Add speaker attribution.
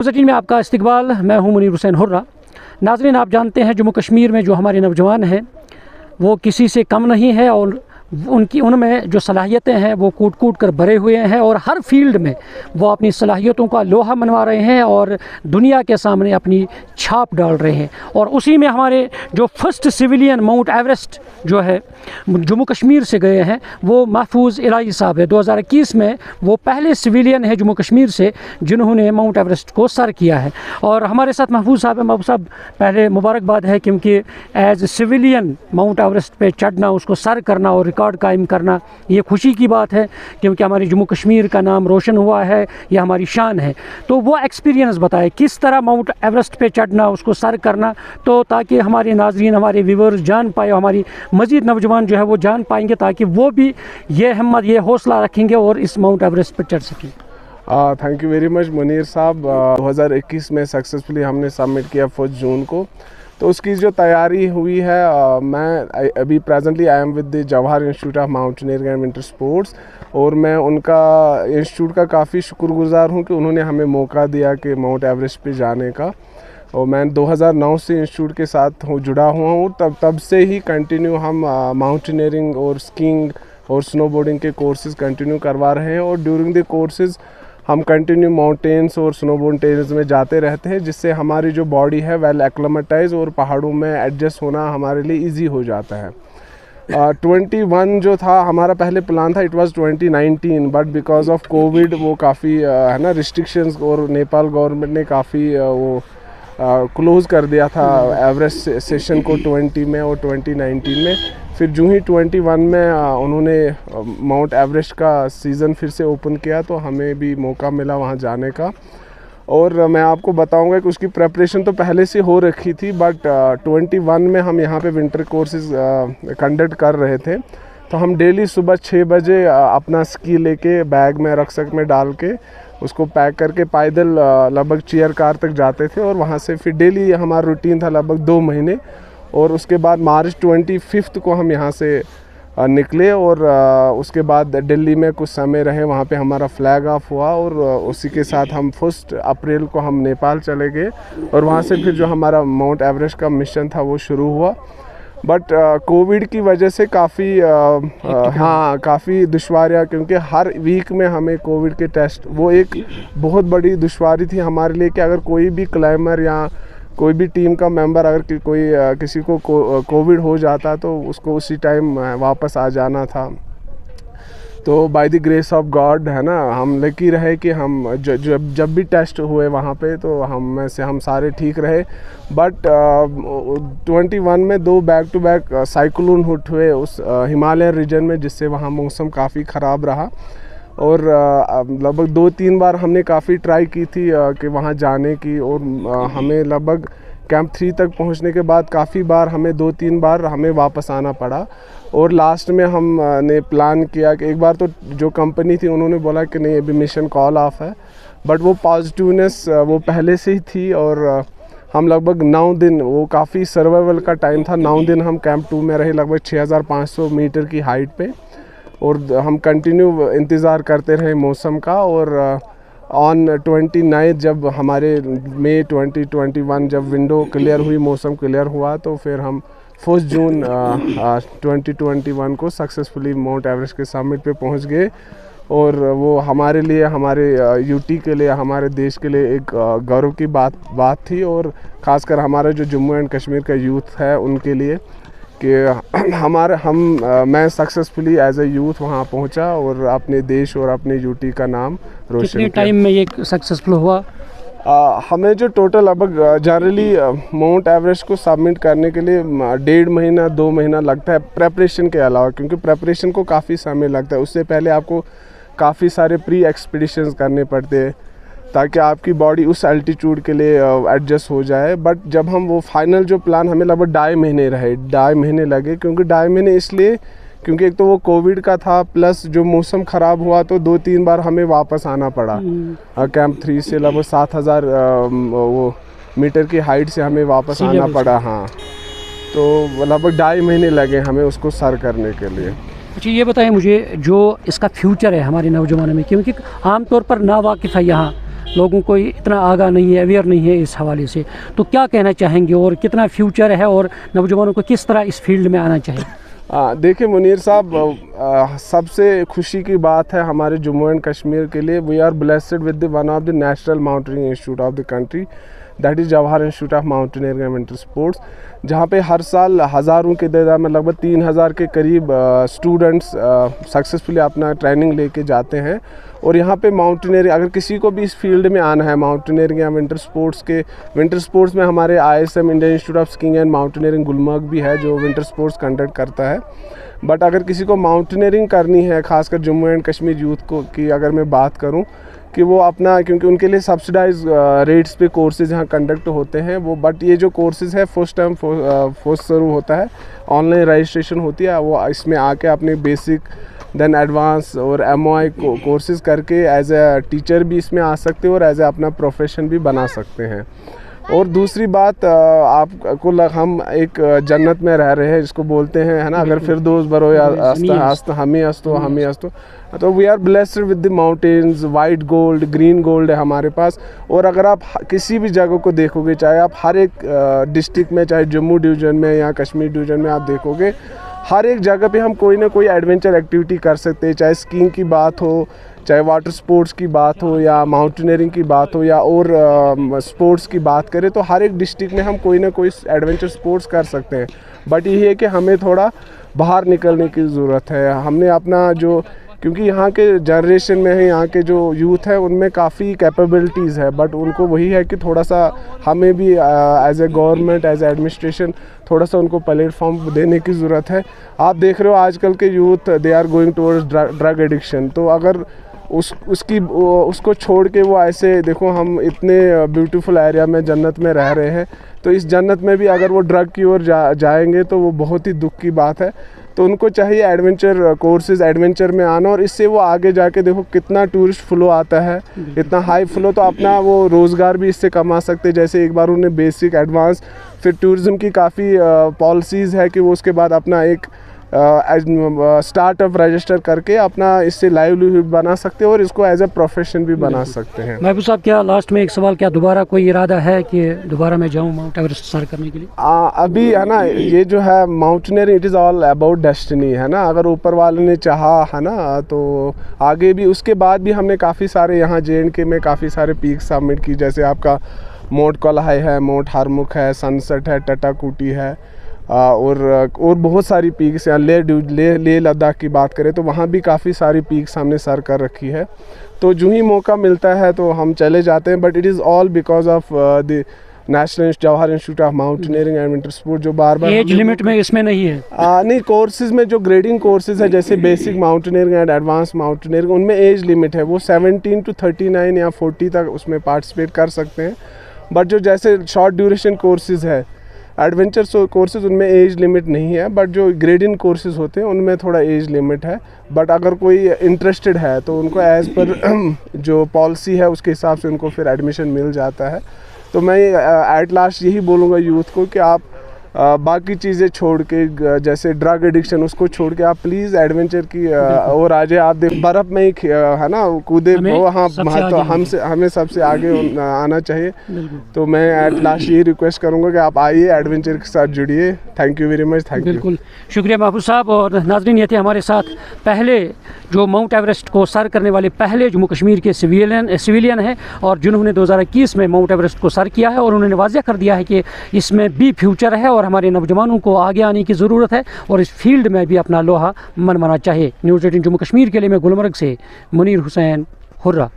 Speaker 1: Bulletin में आपका इस्तकबाल। मैं हूं मुनीर हुसैन हुर्रा। नाज़रीन, आप जानते हैं जम्मू कश्मीर में जो हमारे नौजवान हैं वो किसी से कम नहीं है और उनमें जो सलाहियतें हैं वो कूट कूट कर भरे हुए हैं और हर फील्ड में वो अपनी सलाहियतों का लोहा मनवा रहे हैं और दुनिया के सामने अपनी छाप डाल रहे हैं। और उसी में हमारे जो फर्स्ट सिविलियन माउंट एवरेस्ट जो है जम्मू कश्मीर से गए हैं वो महफूज़ इलाही साहब है। 2021 में वो पहले सिविलियन है जम्मू कश्मीर से जिन्होंने माउंट एवरेस्ट को सर किया है। और हमारे साथ महफूज़ साहब है। महफूज़ साहब, पहले मुबारकबाद है क्योंकि एज सिविलियन माउंट एवरेस्ट पे चढ़ना, उसको सर करना और रिकॉर्ड कायम करना ये खुशी की बात है क्योंकि हमारी जम्मू कश्मीर का नाम रोशन हुआ है, ये हमारी शान है। तो वो एक्सपीरियंस बताए किस तरह माउंट एवरेस्ट पे चढ़ना, उसको सर करना, तो ताकि हमारे नाज़रीन, हमारे व्यूअर्स जान पाए, हमारी मज़ीद नौजवान जो है वो जान पाएंगे ताकि वो भी ये हिम्मत, ये हौसला रखेंगे और इस माउंट एवरेस्ट पर चढ़ सकें।
Speaker 2: Thank you very much Munir साहब। 2021 में सक्सेसफुली हमने सबमिट किया 1 जून को। तो उसकी जो तैयारी हुई है, मैं अभी presently I am with the Jawahar institute of mountaineering and winter sports और मैं उनका इंस्टीट्यूट का काफ़ी शुक्रगुजार हूँ कि उन्होंने हमें मौका दिया कि माउंट एवरेस्ट पे जाने का। और मैं 2009 से इंस्टीट्यूट के साथ जुड़ा हुआ हूँ। तब से ही कंटिन्यू हम माउंटेनियरिंग और स्कीइंग और स्नोबोर्डिंग के कोर्सेज़ कंटिन्यू करवा रहे हैं। और ड्यूरिंग द कोर्सेज़ हम कंटिन्यू माउंटेन्स और स्नोबोर्ड में जाते रहते हैं, जिससे हमारी जो बॉडी है वेल एक्लेमेटाइज और पहाड़ों में एडजस्ट होना हमारे लिए इजी हो जाता है। 21 जो था हमारा पहले प्लान था, it was 2019, but because of Covid वो काफ़ी है ना रिस्ट्रिक्शंस, और नेपाल गवर्नमेंट ने काफ़ी वो क्लोज़ कर दिया था एवरेस्ट सेशन को 20 में और 2019 में। फिर जो ही 21 में उन्होंने माउंट एवरेस्ट का सीज़न फिर से ओपन किया तो हमें भी मौका मिला वहाँ जाने का। और मैं आपको बताऊंगा कि उसकी प्रेपरेशन तो पहले से हो रखी थी, बट 21 में हम यहाँ पे विंटर कोर्सेज कंडक्ट कर रहे थे। तो हम डेली सुबह 6 बजे अपना स्की लेके बैग में रक्सक में डाल के उसको पैक करके पैदल लगभग चेयर कार तक जाते थे और वहाँ से फिर डेली हमारा रूटीन था लगभग 2 महीने। और उसके बाद मार्च 25 को हम यहाँ से निकले और उसके बाद दिल्ली में कुछ समय रहे, वहाँ पे हमारा फ्लैग ऑफ हुआ और उसी के साथ हम 1 अप्रैल को हम नेपाल चले गए और वहाँ से फिर जो हमारा माउंट एवरेस्ट का मिशन था वो शुरू हुआ। बट कोविड की वजह से काफ़ी काफ़ी दुश्वारियाँ, क्योंकि हर वीक में हमें कोविड के टेस्ट, वो एक बहुत बड़ी दुश्वारी थी हमारे लिए कि अगर कोई भी क्लाइंबर या कोई भी टीम का मेंबर अगर किसी को कोविड हो जाता तो उसको उसी टाइम वापस आ जाना था। तो by the grace of God है ना, हम लकी रहे कि हम जब भी टेस्ट हुए वहाँ पे तो हम सारे ठीक रहे। बट 21 में 2 back to back cyclone hit हुए उस हिमालयन रीजन में, जिससे वहाँ मौसम काफ़ी ख़राब रहा। और लगभग 2-3 बार हमने काफ़ी ट्राई की थी कि वहाँ जाने की, और हमें लगभग कैंप 3 तक पहुँचने के बाद काफ़ी बार हमें 2-3 बार हमें वापस आना पड़ा। और लास्ट में हमने प्लान किया कि एक बार तो जो कंपनी थी उन्होंने बोला कि नहीं अभी मिशन कॉल ऑफ है, बट वो पॉजिटिवनेस वो पहले से ही थी। और हम लगभग 9 दिन, वो काफ़ी सर्वाइवल का टाइम था, 9 दिन हम कैंप 2 में रहे लगभग 6500 मीटर की हाइट पे, और हम कंटिन्यू इंतज़ार करते रहे मौसम का। और ऑन 29 जब हमारे मई 2021 जब विंडो क्लियर हुई, मौसम क्लियर हुआ, तो फिर हम 1 जून 2021 को सक्सेसफुली माउंट एवरेस्ट के समिट पे पहुंच गए। और वो हमारे लिए, हमारे यूटी के लिए, हमारे देश के लिए एक गौरव की बात थी, और ख़ासकर हमारा जो जम्मू एंड कश्मीर का यूथ है उनके लिए कि मैं सक्सेसफुली एज ए यूथ वहाँ पहुँचा और अपने देश और अपने यूटी का नाम रोशन किया।
Speaker 1: कितने टाइम में ये सक्सेसफुल हुआ?
Speaker 2: हमें जो टोटल लगभग जनरली माउंट एवरेस्ट को सबमिट करने के लिए 1.5 महीना 2 महीना लगता है प्रेपरेशन के अलावा, क्योंकि प्रेपरेशन को काफ़ी समय लगता है। उससे पहले आपको काफ़ी सारे प्री एक्सपीडिशंस करने पड़ते हैं ताकि आपकी बॉडी उस एल्टीट्यूड के लिए एडजस्ट हो जाए। बट जब हम वो फाइनल जो प्लान, हमें लगभग 2.5 महीने रहे, 2.5 महीने लगे, क्योंकि 2.5 महीने इसलिए क्योंकि एक तो वो कोविड का था, प्लस जो मौसम ख़राब हुआ तो 2-3 बार हमें वापस आना पड़ा। कैंप 3 से लगभग 7000 वो मीटर की हाइट से हमें वापस आना पड़ा। हाँ, तो लगभग 2.5 महीने लगे हमें उसको सर करने के लिए।
Speaker 1: अच्छा, ये बताएं मुझे जो इसका फ्यूचर है हमारे नौजवानों में, क्योंकि आमतौर पर ना वाकिफ़ है यहाँ लोगों को इतना आगाह नहीं है, अवेयर नहीं है इस हवाले से। तो क्या कहना चाहेंगे और कितना फ्यूचर है और नौजवानों को किस तरह इस फील्ड में आना चाहिए?
Speaker 2: देखिए मुनीर साहब, सबसे खुशी की बात है हमारे जम्मू एंड कश्मीर के लिए, we are blessed with one of the national mountaineering institute of the country, that is Jawahar institute of mountaineering and winter sports, जहाँ पे हर साल हज़ारों के तादाद में लगभग 3000 के करीब स्टूडेंट्स सक्सेसफुली अपना ट्रेनिंग लेके जाते हैं। और यहाँ पे माउंटेनियरिंग, अगर किसी को भी इस फील्ड में आना है माउंटेनियरिंग या विंटर स्पोर्ट्स में हमारे ISM Indian institute of skiing and mountaineering Gulmarg भी है जो विंटर स्पोर्ट्स कंडक्ट करता है। बट अगर किसी को माउंटेनियरिंग करनी है, खासकर जम्मू एंड कश्मीर यूथ को की अगर मैं बात करूँ कि वो अपना, क्योंकि उनके लिए सब्सिडाइज रेट्स पे कोर्सेज़ यहाँ कंडक्ट होते हैं वो, बट ये जो कोर्सेज़ है फर्स्ट टाइम फर्स्ट शुरू होता है, ऑनलाइन रजिस्ट्रेशन होती है, वो इसमें आके अपने बेसिक देन एडवांस और MOI कोर्सेज़ करके एज ए टीचर भी इसमें आ सकते हैं और एज ए अपना प्रोफेशन भी बना सकते हैं। और दूसरी बात, आपको हम एक जन्नत में रह रहे हैं जिसको बोलते हैं, है ना, अगर फिर दोस्त बरो या हमें अस्तो, तो we are blessed with the mountains, white gold, green gold है हमारे पास। और अगर आप किसी भी जगह को देखोगे, चाहे आप हर एक डिस्ट्रिक्ट में, चाहे जम्मू डिवीज़न में या कश्मीर डिवीज़न में आप देखोगे, हर एक जगह पे हम कोई ना कोई एडवेंचर एक्टिविटी कर सकते हैं, चाहे स्कीइंग की बात हो, चाहे वाटर स्पोर्ट्स की बात हो या माउंटेनियरिंग की बात हो या और स्पोर्ट्स की बात करें, तो हर एक डिस्ट्रिक्ट में हम कोई ना कोई एडवेंचर स्पोर्ट्स कर सकते हैं। बट ये है कि हमें थोड़ा बाहर निकलने की ज़रूरत है। हमने अपना जो, क्योंकि यहाँ के जनरेशन में है, यहाँ के जो यूथ है उनमें काफ़ी कैपेबिलिटीज़ है, बट उनको वही है कि थोड़ा सा हमें भी as a government, as a administration थोड़ा सा उनको प्लेटफॉर्म देने की ज़रूरत है। आप देख रहे हो आजकल के youth, they are going towards drug addiction, तो अगर उसको छोड़ के वो ऐसे, देखो हम इतने ब्यूटीफुल एरिया में, जन्नत में रह रहे हैं, तो इस जन्नत में भी अगर वो ड्रग की ओर जाएंगे तो वो बहुत ही दुख की बात है। तो उनको चाहिए एडवेंचर कोर्सेज, एडवेंचर में आना, और इससे वो आगे जाके देखो कितना टूरिस्ट फ्लो आता है, इतना हाई फ्लो, तो अपना वो रोज़गार भी इससे कमा सकते हैं। जैसे एक बार उन्हें बेसिक, एडवांस, फिर टूरिज़्म की काफ़ी पॉलिसीज़ है कि वो उसके बाद अपना एक स्टार्टअप रजिस्टर करके अपना इससे लाइवलीहुड बना सकते हैं और इसको एज ए प्रोफेशन भी बना सकते हैं।
Speaker 1: महबूब साहब, क्या लास्ट में एक सवाल, क्या दोबारा कोई इरादा है कि दोबारा मैं जाऊँ माउंट एवरेस्ट सर करने के लिए?
Speaker 2: अभी है ना, ये जो है mountaineering, it is all about destiny, है ना। अगर ऊपर वाले ने चाहा, है ना, तो आगे भी, उसके बाद भी हमने काफ़ी सारे यहाँ JNK में काफ़ी सारे पीक सबमिट की, जैसे आपका मोट कोल्हाई है, मोट हरमुख है, सनसेट है, टटाकूटी है, और बहुत सारी पीक्स हैं। ले लद्दाख की बात करें तो वहाँ भी काफ़ी सारी पीक्स हमने सर कर रखी है। तो जो ही मौका मिलता है तो हम चले जाते हैं, but it is all because of the national Jawahar institute of mountaineering and winter sport, जो बार बार
Speaker 1: एज लिमिट में इसमें नहीं है।
Speaker 2: नहीं, कोर्सेज में जो ग्रेडिंग कोर्सेज है, जैसे basic mountaineering and advance mountaineering, उनमें एज लिमिट है, वो 17 to 39 या 40 तक उसमें पार्टिसिपेट कर सकते हैं। बट जो जैसे शॉर्ट ड्यूरेशन कोर्सेज है, एडवेंचर कोर्सेज, उनमें एज लिमिट नहीं है, बट जो ग्रेडिंग कोर्सेज होते हैं उनमें थोड़ा एज लिमिट है। बट अगर कोई इंटरेस्टेड है तो उनको एज़ पर जो पॉलिसी है उसके हिसाब से उनको फिर एडमिशन मिल जाता है। तो मैं एट लास्ट यही बोलूँगा यूथ को कि आप बाकी चीज़ें छोड़ के, जैसे ड्रग एडिक्शन, उसको छोड़ के आप प्लीज़ एडवेंचर की और आज आप देख बर्फ़ में ही, है ना, कूदे, वो हाँ, तो हमें सबसे आगे आना चाहिए। तो मैं एट लास्ट ये रिक्वेस्ट करूँगा कि आप आइए, एडवेंचर के साथ जुड़िए। Thank you very much. Thank you.
Speaker 1: बिल्कुल शुक्रिया महबूब साहब। और नाज़रीन, ये थे हमारे साथ पहले जो माउंट एवरेस्ट को सर करने वाले पहले जम्मू कश्मीर के सिविलियन हैं, और जिन्होंने 2021 में माउंट एवरेस्ट को सर किया है, और उन्होंने वाज़ेह कर दिया है कि इसमें भी फ्यूचर है और हमारे नौजवानों को आगे आने की ज़रूरत है और इस फील्ड में भी अपना लोहा मनमाना चाहिए। न्यूज़ 18 जम्मू कश्मीर के लिए मैं गुलमर्ग से मुनीर हुसैन हुर्रा।